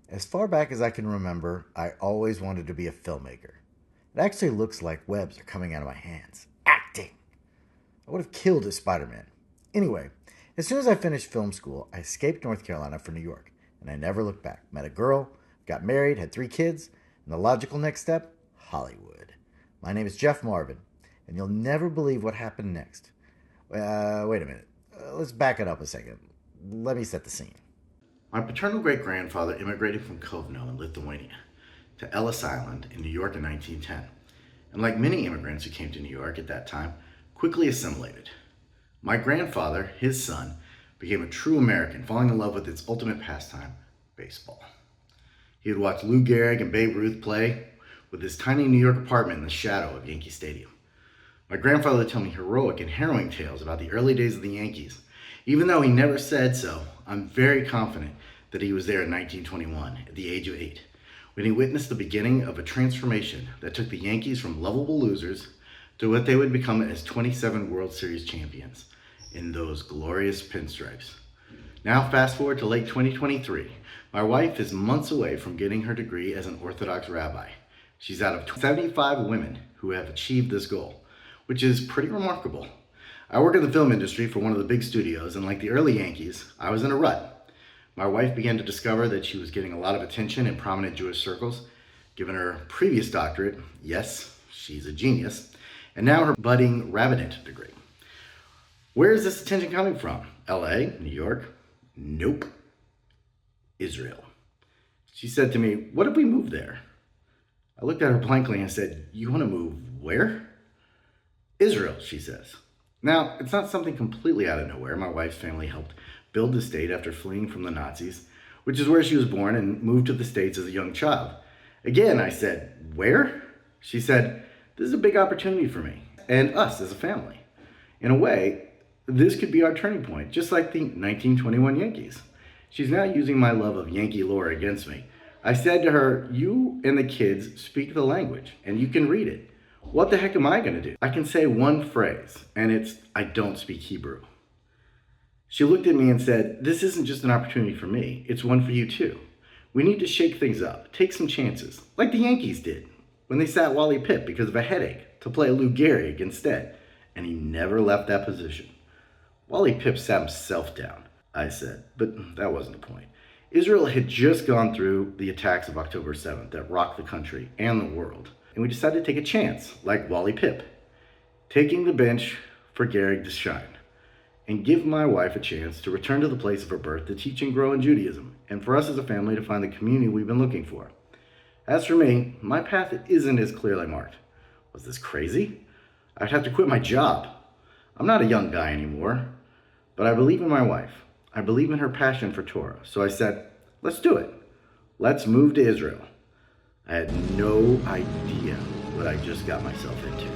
As far back as I can remember, I always wanted to be a filmmaker. It actually looks like webs are coming out of my hands. Acting! I would have killed as Spider Man. Anyway, as soon as I finished film school, I escaped North Carolina for New York, and I never looked back. Met a girl, got married, had 3 kids, and the logical next step Hollywood. My name is Jeff Marvin, and you'll never believe what happened next. Wait a minute. Let's back it up a second. Let me set the scene. My paternal great-grandfather immigrated from Kovno in Lithuania to Ellis Island in New York in 1910, and like many immigrants who came to New York at that time, quickly assimilated. My grandfather, his son, became a true American, falling in love with its ultimate pastime, baseball. He would watch Lou Gehrig and Babe Ruth play with his tiny New York apartment in the shadow of Yankee Stadium. My grandfather would tell me heroic and harrowing tales about the early days of the Yankees. Even though he never said so, I'm very confident that he was there in 1921 at the age of 8, when he witnessed the beginning of a transformation that took the Yankees from lovable losers to what they would become as 27 World Series champions in those glorious pinstripes. Now fast forward to late 2023. My wife is months away from getting her degree as an Orthodox rabbi. She's out of 75 women who have achieved this goal, which is pretty remarkable. I work in the film industry for one of the big studios, and like the early Yankees, I was in a rut. My wife began to discover that she was getting a lot of attention in prominent Jewish circles, given her previous doctorate. Yes, she's a genius, and now her budding rabbinate degree. Where is this attention coming from? LA? New York? Nope. Israel. She said to me, "What if we move there?" I looked at her blankly and said, "You want to move where?" "Israel," she says. Now, it's not something completely out of nowhere. My wife's family helped build the state after fleeing from the Nazis, which is where she was born and moved to the States as a young child. Again, I said, "Where?" She said, "This is a big opportunity for me and us as a family. In a way, this could be our turning point, just like the 1921 Yankees." She's now using my love of Yankee lore against me. I said to her, "You and the kids speak the language, and you can read it. What the heck am I going to do?" I can say one phrase, and it's, "I don't speak Hebrew." She looked at me and said, "This isn't just an opportunity for me, it's one for you too. We need to shake things up, take some chances, like the Yankees did, when they sat Wally Pipp because of a headache to play Lou Gehrig instead, and he never left that position." "Wally Pipp sat himself down," I said, but that wasn't the point. Israel had just gone through the attacks of October 7th that rocked the country and the world, and we decided to take a chance, like Wally Pipp, taking the bench for Gehrig to shine, and give my wife a chance to return to the place of her birth to teach and grow in Judaism, and for us as a family to find the community we've been looking for. As for me, my path isn't as clearly marked. Was this crazy? I'd have to quit my job. I'm not a young guy anymore, but I believe in my wife. I believe in her passion for Torah, so I said, let's do it. Let's move to Israel. I had no idea what I just got myself into.